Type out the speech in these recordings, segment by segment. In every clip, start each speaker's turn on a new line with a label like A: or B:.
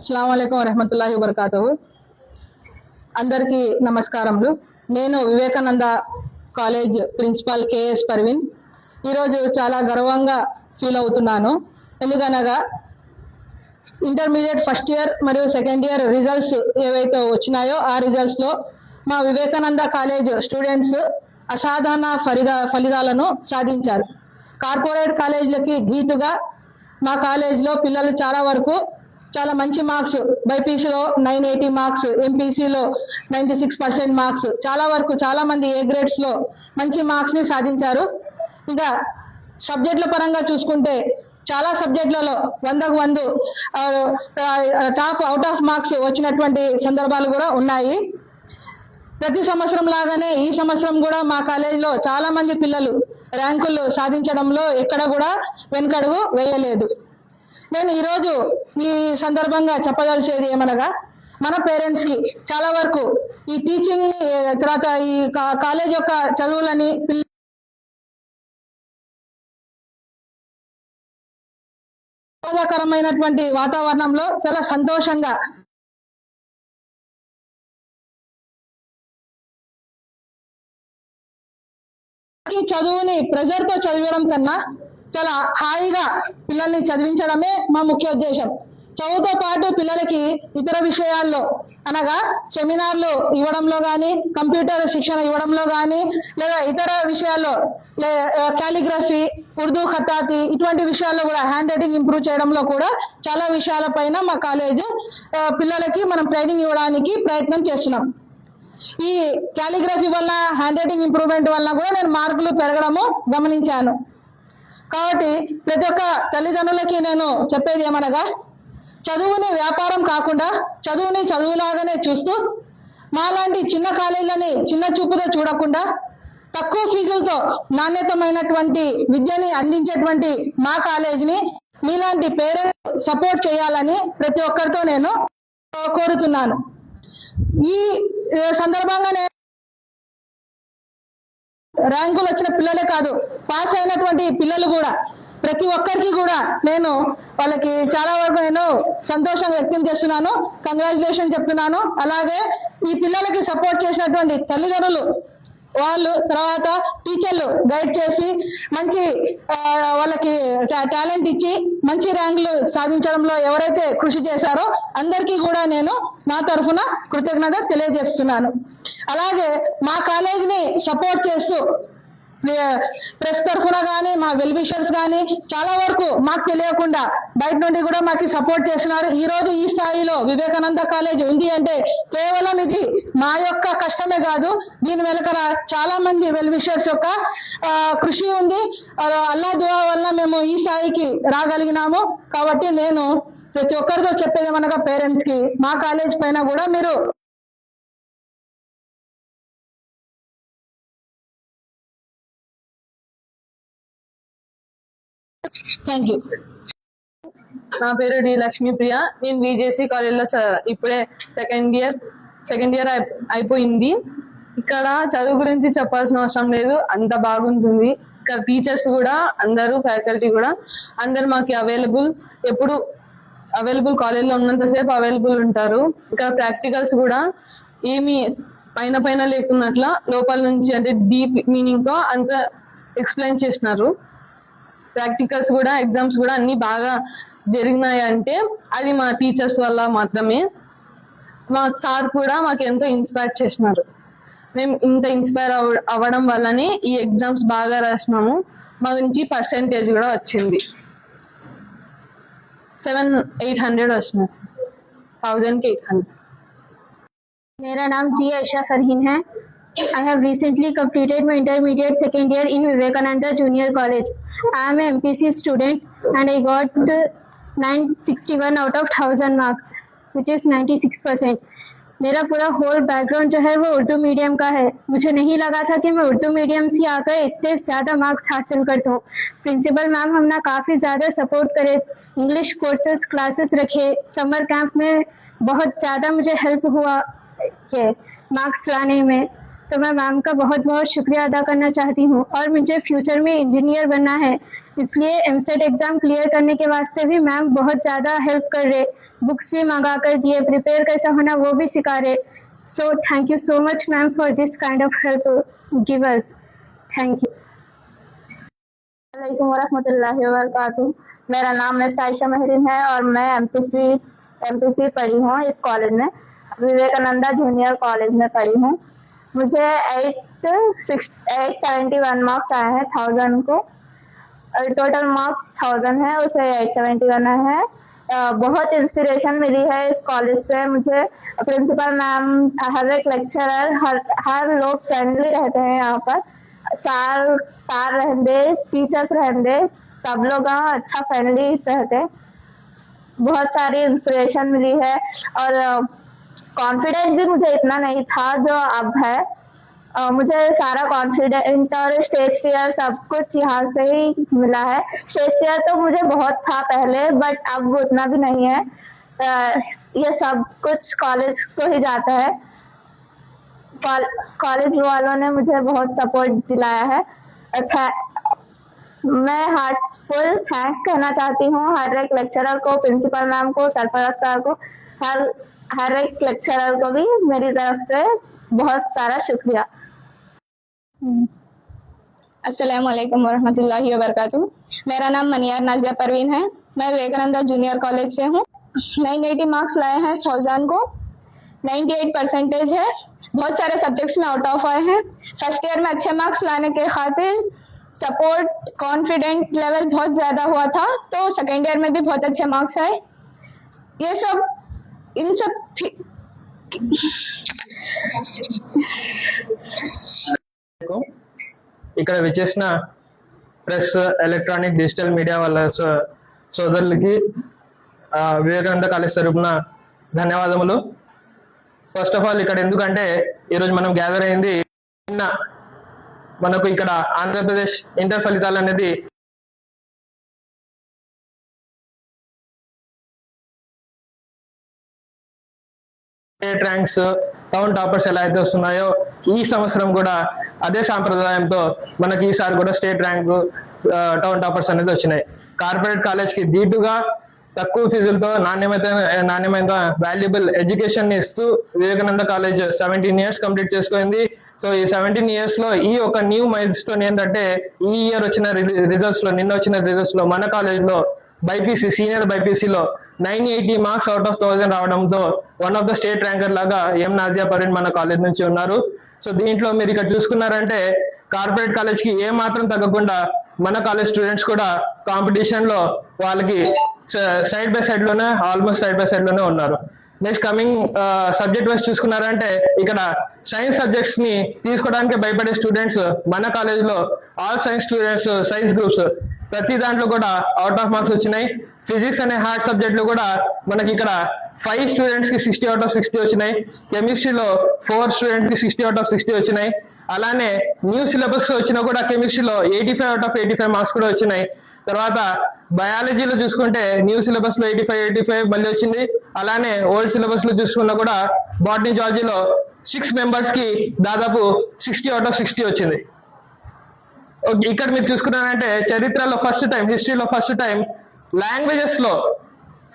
A: అస్సలాము అలైకుం వరహమతుల్లాహి వబర్కాతుహు. అందరికీ నమస్కారములు. నేను Vivekananda college principal KS Parveen. ఈరోజు చాలా గర్వంగా ఫీల్ అవుతున్నాను. ఎందుకనగా ఇంటర్మీడియట్ ఫస్ట్ ఇయర్ మరియు సెకండ్ ఇయర్ రిజల్ట్స్ ఏవైతే వచ్చినాయో ఆ రిజల్ట్స్లో మా వివేకానంద కాలేజ్ స్టూడెంట్స్ అసాధారణ ఫలితాలను సాధించారు. కార్పొరేట్ కాలేజీలకి ధీటుగా మా కాలేజ్లో పిల్లలు చాలా మంచి మార్క్స్, బైపీసీలో 980 మార్క్స్, ఎంపీసీలో 96% మార్క్స్, చాలా మంది ఏ గ్రేడ్స్లో మంచి మార్క్స్ని సాధించారు. ఇంకా సబ్జెక్టుల పరంగా చూసుకుంటే చాలా సబ్జెక్టులలో 100కు 100 టాప్ అవుట్ ఆఫ్ మార్క్స్ వచ్చినటువంటి సందర్భాలు కూడా ఉన్నాయి. ప్రతి సంవత్సరం లాగానే ఈ సంవత్సరం కూడా మా కాలేజీలో చాలా మంది పిల్లలు ర్యాంకులు సాధించడంలో ఎక్కడ కూడా వెనుకడుగు వేయలేదు. నేను ఈరోజు ఈ సందర్భంగా చెప్పదలిచేది ఏమనగా, మన పేరెంట్స్కి చాలా వరకు ఈ టీచింగ్ తర్వాత ఈ కాలేజ్ యొక్క చదువులని ఆహ్లాదకరమైనటువంటి వాతావరణంలో చాలా సంతోషంగా చదువుని ప్రెజర్తో చదివడం కన్నా చాలా హాయిగా పిల్లల్ని చదివించడమే మా ముఖ్య ఉద్దేశం. చదువుతో పాటు పిల్లలకి ఇతర విషయాల్లో అనగా సెమినార్లు ఇవ్వడంలో కానీ, కంప్యూటర్ శిక్షణ ఇవ్వడంలో కానీ, లేదా ఇతర విషయాల్లో కాలిగ్రఫీ, ఉర్దూ ఖతాతి ఇటువంటి విషయాల్లో కూడా హ్యాండ్ రైటింగ్ ఇంప్రూవ్ చేయడంలో కూడా చాలా విషయాలపైన మా కాలేజ్ పిల్లలకి మనం ట్రైనింగ్ ఇవ్వడానికి ప్రయత్నం చేస్తున్నాం. ఈ కాలిగ్రఫీ వల్ల, హ్యాండ్ రైటింగ్ ఇంప్రూవ్మెంట్ వల్ల కూడా నేను మార్కులు పెరగడము గమనించాను. కాబట్టి ప్రతి ఒక్క తల్లిదండ్రులకి నేను చెప్పేది ఏమనగా, చదువుని వ్యాపారం కాకుండా చదువుని చదువులాగానే చూస్తూ మాలాంటి చిన్న కాలేజీలని చిన్న చూపుతో చూడకుండా తక్కువ ఫీజులతో నాణ్యతమైనటువంటి విద్యని అందించేటువంటి మా కాలేజీని మీలాంటి పేరెంట్స్ సపోర్ట్ చేయాలని ప్రతి ఒక్కరితో నేను కోరుతున్నాను. ఈ సందర్భంగా ర్యాంకులు వచ్చిన పిల్లలే కాదు, పాస్ అయినటువంటి పిల్లలు కూడా ప్రతి ఒక్కరికి కూడా నేను వాళ్ళకి చాలా వరకు నేను సంతోషంగా వ్యక్తం చేస్తున్నాను, కంగ్రాచులేషన్ చెప్తున్నాను. అలాగే ఈ పిల్లలకి సపోర్ట్ చేసినటువంటి తల్లిదండ్రులు, వాళ్ళు తర్వాత టీచర్లు గైడ్ చేసి మంచి వాళ్ళకి టాలెంట్ ఇచ్చి మంచి ర్యాంకులు సాధించడంలో ఎవరైతే కృషి చేశారో అందరికీ కూడా నేను నా తరఫున కృతజ్ఞత తెలియజేస్తున్నాను. అలాగే మా కాలేజీని సపోర్ట్ చేస్తూ ప్రెస్ తరఫున కానీ, మా వెల్ విషర్స్ కానీ చాలా వరకు మాకు తెలియకుండా బయట నుండి కూడా మాకు సపోర్ట్ చేస్తున్నారు. ఈ రోజు ఈ స్థాయిలో వివేకానంద కాలేజ్ ఉంది అంటే కేవలం ఇది మా యొక్క కష్టమే కాదు, దీని వెనకన చాలా మంది వెల్ విషర్స్ యొక్క కృషి ఉంది. అల్లా దువా వల్ల మేము ఈ స్థాయికి రాగలిగినాము. కాబట్టి నేను ప్రతి ఒక్కరితో చెప్పేది ఏమనగా, పేరెంట్స్ కి మా కాలేజ్ పైన కూడా మీరు థ్యాంక్ యూ.
B: నా పేరు డి లక్ష్మీప్రియ. నేను విజేసి కాలేజ్లో ఇప్పుడే సెకండ్ ఇయర్ అయిపోయింది. ఇక్కడ చదువు గురించి చెప్పాల్సిన అవసరం లేదు, అంత బాగుంటుంది. ఇక్కడ టీచర్స్ కూడా అందరూ, ఫ్యాకల్టీ కూడా అందరు మాకు ఎప్పుడు అవైలబుల్ కాలేజ్లో ఉన్నంతసేపు అవైలబుల్ ఉంటారు. ఇక్కడ ప్రాక్టికల్స్ కూడా ఏమి పైన లేకున్నట్ల లోపల నుంచి అంటే డీప్ మీనింగ్తో అంత ఎక్స్ప్లెయిన్ చేసినారు. ప్రాక్టికల్స్ కూడా, ఎగ్జామ్స్ కూడా అన్ని బాగా జరిగినాయి అంటే అది మా టీచర్స్ వల్ల మాత్రమే. మా సార్ కూడా మాకు ఎంతో ఇన్స్పైర్ చేసినారు. మేము ఇంత ఇన్స్పైర్ అవ్వడం వల్లనే ఈ ఎగ్జామ్స్ బాగా రాసినాము. మా నుంచి పర్సెంటేజ్ కూడా వచ్చింది, 700-800 వచ్చినాయి, 1800.
C: मेरा नाम जी आयशा फरहीन है. I have recently completed my intermediate second year in Vivekananda Junior College. I am a MPC student and I got 961 out of 1000 marks, which is 96%. मेरा पूरा होल बैकग्राउंड जो है वो उर्दू मीडियम का है. मुझे नहीं लगा था कि मैं उर्दू मीडियम से आकर इतने ज़्यादा मार्क्स हासिल करता हूँ. प्रिंसिपल मैम हमने काफ़ी ज़्यादा सपोर्ट करे, इंग्लिश कोर्सेस क्लासेस रखे, समर कैंप में बहुत ज़्यादा मुझे हेल्प हुआ के मार्क्स लाने में. तो मैं मैम का बहुत बहुत शुक्रिया अदा करना चाहती हूँ. और मुझे फ्यूचर में इंजीनियर बनना है, इसलिए एमसेट एग्ज़ाम क्लियर करने के वास्ते भी मैम बहुत ज़्यादा हेल्प कर रहे. बुक्स भी मंगा कर दिए, प्रिपेयर कैसा होना वो भी सिखा रहे. So thank you so much ma'am for this kind of help give us. Thank you.
D: अस्सलामुअलैकुम वरहमतुल्लाहि वबरकातुहू। मेरा नाम साइशा महरीन है और मैं एमपीसी पढ़ी हूँ इस कॉलेज में, विवेकानंदा जूनियर कॉलेज में पढ़ी हूँ। मुझे 871 मार्क्स आए हैं 1000 को, और टोटल मार्क्स 1000 है, उसे 871 है। बहुत इंस्पिरेशन मिली है इस कॉलेज से मुझे। प्रिंसिपल मैम, हर एक लेक्चरर, हर लोग फ्रेंडली रहते हैं यहाँ पर। सार रहते, टीचर्स रहते, सब लोग अच्छा फ्रेंडली रहते। बहुत सारी इंस्पिरेशन मिली है और कॉन्फिडेंस भी मुझे इतना नहीं था जो अब है। मुझे सारा कॉन्फिडेंट और स्टेज फियर सब कुछ यहाँ से ही मिला है। स्टेज फियर तो मुझे बहुत था पहले, बट अब उतना भी नहीं है। ये सब कुछ कॉलेज को ही जाता है। कॉलेज वालों ने मुझे बहुत सपोर्ट दिलाया है। मैं हार्टफुल थैंक कहना चाहती हूँ हर एक लेक्चरर को, प्रिंसिपल मैम को, सरफराज सर को, हर एक लेक्चरर को भी मेरी तरफ से बहुत सारा शुक्रिया।
E: अस्सलामुअलैकुम वरहमतुल्लाहि वबरकातुहू। मेरा नाम मनियार नाजिया परवीन है। मैं विवेकानंदा जूनियर कॉलेज से हूँ। 980 मार्क्स लाए हैं 1000 को, 98% है। बहुत सारे सब्जेक्ट्स में आउट ऑफ आए हैं। फर्स्ट ईयर में अच्छे मार्क्स लाने के खातिर सपोर्ट, कॉन्फिडेंट लेवल बहुत ज़्यादा हुआ था, तो सेकेंड ईयर में भी बहुत अच्छे मार्क्स आए। ये सब इन सब
F: ఇక్కడ విచ్చేసిన ప్రెస్, ఎలక్ట్రానిక్, డిజిటల్ మీడియా వాళ్ళ సోదరులకి వివేకానంద కాలేజ్ తరపున ధన్యవాదములు. ఫస్ట్ ఆఫ్ ఆల్ ఇక్కడ ఎందుకంటే ఈరోజు మనం గ్యాదర్ అయింది, నిన్న మనకు ఇక్కడ ఆంధ్రప్రదేశ్ ఇంటర్ ఫలితాలు అనేది స్టేట్ ర్యాంక్స్, టౌన్ టాపర్స్ ఎలా అయితే వస్తున్నాయో ఈ సంవత్సరం కూడా అదే సాంప్రదాయంతో మనకి ఈసారి కూడా స్టేట్ ర్యాంకు, టౌన్ టాపర్స్ అనేది వచ్చినాయి. కార్పొరేట్ కాలేజ్కి దీటుగా తక్కువ ఫీజులతో నాణ్యమైన వాల్యుబుల్ ఎడ్యుకేషన్ ఇస్తూ వివేకానంద కాలేజ్ 17 years కంప్లీట్ చేసుకుంది. సో ఈ 17 years లో ఈ ఒక న్యూ మైల్ స్టోన్ ఏంటంటే, ఈ ఇయర్ వచ్చిన రిజల్ట్స్ లో, నిన్న వచ్చిన రిజల్ట్స్ లో మన కాలేజ్ లో బైపీసీ, సీనియర్ బైపీసీలో 980 మార్క్స్ అవుట్ ఆఫ్ 1000 రావడంతో one of the state ranker లాగా ఎం నాజియా పరీన్ మన కాలేజ్ నుంచి ఉన్నారు. సో దీంట్లో మీరు ఇక్కడ చూసుకున్నారంటే కార్పొరేట్ కాలేజ్ కి ఏ మాత్రం తగ్గకుండా మన కాలేజ్ స్టూడెంట్స్ కూడా కాంపిటీషన్ లో వాళ్ళకి సైడ్ బై సైడ్ లోనే, ఆల్మోస్ట్ సైడ్ బై సైడ్ లోనే ఉన్నారు. నెక్స్ట్ కమింగ్ సబ్జెక్ట్ వైజ్ చూసుకున్నారంటే ఇక్కడ సైన్స్ సబ్జెక్ట్స్ ని తీసుకోవడానికి భయపడే స్టూడెంట్స్ మన కాలేజ్ లో all science students, science groups ప్రతి దాంట్లో కూడా అవుట్ ఆఫ్ మార్క్స్ వచ్చినాయి. ఫిజిక్స్ అనే హార్డ్ సబ్జెక్ట్ లో కూడా మనకి ఇక్కడ 5 స్టూడెంట్స్ కి 60 out of 60 వచ్చినాయి. కెమిస్ట్రీలో 4 స్టూడెంట్స్ కి 60 out of 60 వచ్చినాయి. అలానే న్యూ సిలబస్ వచ్చినా కూడా కెమిస్ట్రీలో 85 out of 85 మార్క్స్ కూడా వచ్చినాయి. తర్వాత బయాలజీలో చూసుకుంటే న్యూ సిలబస్ లో 85 మళ్ళీ వచ్చింది. అలానే ఓల్డ్ సిలబస్ లో చూసుకున్నా కూడా బాటనీ, జువాలజీలో 6 మెంబర్స్ కి దాదాపు 60 out of 60 వచ్చింది. ఇక్కడ మీరు చూసుకున్నారంటే చరిత్రలో ఫస్ట్ టైం, హిస్టరీలో ఫస్ట్ టైం లాంగ్వేజెస్ లో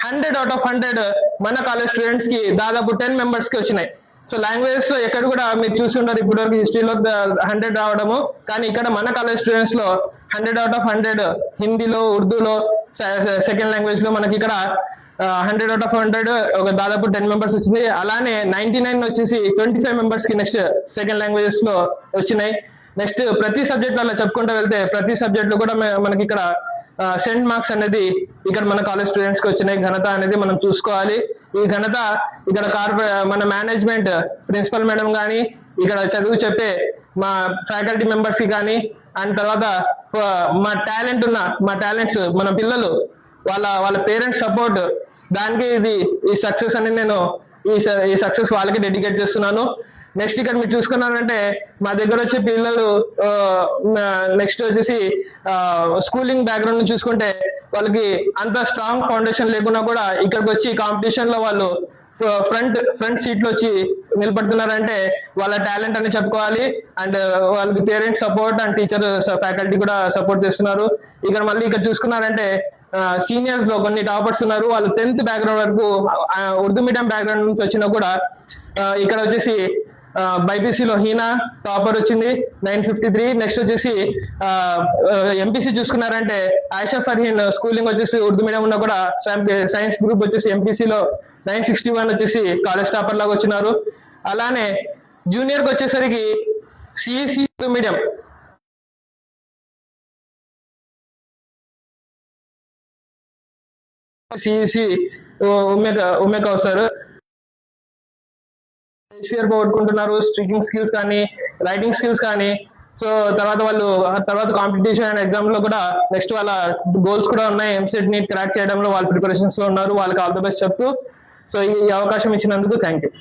F: 100 out of 100 మన కాలేజ్ స్టూడెంట్స్ కి దాదాపు 10 మెంబర్స్ కి వచ్చినాయి. సో లాంగ్వేజెస్ లో ఎక్కడ కూడా మీరు చూసుంటారు ఇప్పటి వరకు హిస్టరీలో 100 రావడము, కానీ ఇక్కడ మన కాలేజ్ స్టూడెంట్స్ లో 100 out of 100 హిందీలో, ఉర్దూలో, సెకండ్ లాంగ్వేజ్ లో మనకి ఇక్కడ 100 out of 100 ఒక దాదాపు 10 మెంబర్స్ వచ్చింది. అలానే 99 వచ్చేసి 25 మెంబర్స్ కి నెక్స్ట్ సెకండ్ లాంగ్వేజెస్ లో వచ్చినాయి. నెక్స్ట్ ప్రతి సబ్జెక్ట్ అలా చెప్పుకుంటూ వెళ్తే ప్రతి సబ్జెక్ట్ లో కూడా మనకి ఇక్కడ సెంట్ మార్క్స్ అనేది ఇక్కడ మన కాలేజ్ స్టూడెంట్స్ కి వచ్చినాయి. ఘనత అనేది మనం చూసుకోవాలి. ఈ ఘనత ఇక్కడ మన మేనేజ్మెంట్, ప్రిన్సిపల్ మేడం కానీ, ఇక్కడ చదువు చెప్పే మా ఫ్యాకల్టీ మెంబర్స్ కి కానీ, అండ్ తర్వాత మా టాలెంట్స్ మన పిల్లలు వాళ్ళ పేరెంట్స్ సపోర్ట్, దానికి ఈ సక్సెస్ అని నేను ఈ సక్సెస్ వాళ్ళకి డెడికేట్ చేస్తున్నాను. నెక్స్ట్ ఇక్కడ మీరు చూసుకున్నారంటే మా దగ్గర వచ్చే పిల్లలు నెక్స్ట్ వచ్చేసి స్కూలింగ్ బ్యాక్గ్రౌండ్ చూసుకుంటే వాళ్ళకి అంత స్ట్రాంగ్ ఫౌండేషన్ లేకున్నా కూడా ఇక్కడికి వచ్చి కాంపిటీషన్ లో వాళ్ళు ఫ్రంట్ సీట్ లో వచ్చి నిలబడుతున్నారంటే వాళ్ళ టాలెంట్ అని చెప్పుకోవాలి. అండ్ వాళ్ళకి parents support and teacher, faculty కూడా సపోర్ట్ చేస్తున్నారు. ఇక్కడ మళ్ళీ ఇక్కడ చూసుకున్నారంటే సీనియర్స్ లో కొన్ని టాపర్స్ ఉన్నారు. వాళ్ళు 10th బ్యాక్గ్రౌండ్ వరకు ఉర్దూ మీడియం బ్యాక్గ్రౌండ్ నుంచి వచ్చినా కూడా ఇక్కడ వచ్చేసి బైపీసీలో హీనా టాపర్ వచ్చింది 953. నెక్స్ట్ వచ్చేసి ఎంపీసీ చూసుకున్నారంటే ఆయిషా ఫర్హీన్ స్కూలింగ్ వచ్చేసి ఉర్దూ మీడియం ఉన్నా కూడా సైన్స్ గ్రూప్ వచ్చేసి ఎంపీసీలో 961 వచ్చేసి కాలేజ్ టాపర్ లాగా వచ్చినారు. అలానే జూనియర్కి వచ్చేసరికి CEC Urdu medium CEC Umme Kausar పోగొట్టుకుంటున్నారు. స్పీకింగ్ స్కిల్స్ కానీ రైటింగ్ స్కిల్స్ కానీ. సో తర్వాత కాంపిటీషన్ అండ్ ఎగ్జామ్ లో కూడా నెక్స్ట్ వాళ్ళ గోల్స్ కూడా ఉన్నాయి. ఎంసెట్ నీట్ క్రాక్ చేయడంలో వాళ్ళ ప్రిపరేషన్స్ లో ఉన్నారు. వాళ్ళకి ఆల్ ద బెస్ట్ చెప్తూ సో ఈ అవకాశం ఇచ్చినందుకు థ్యాంక్ యూ.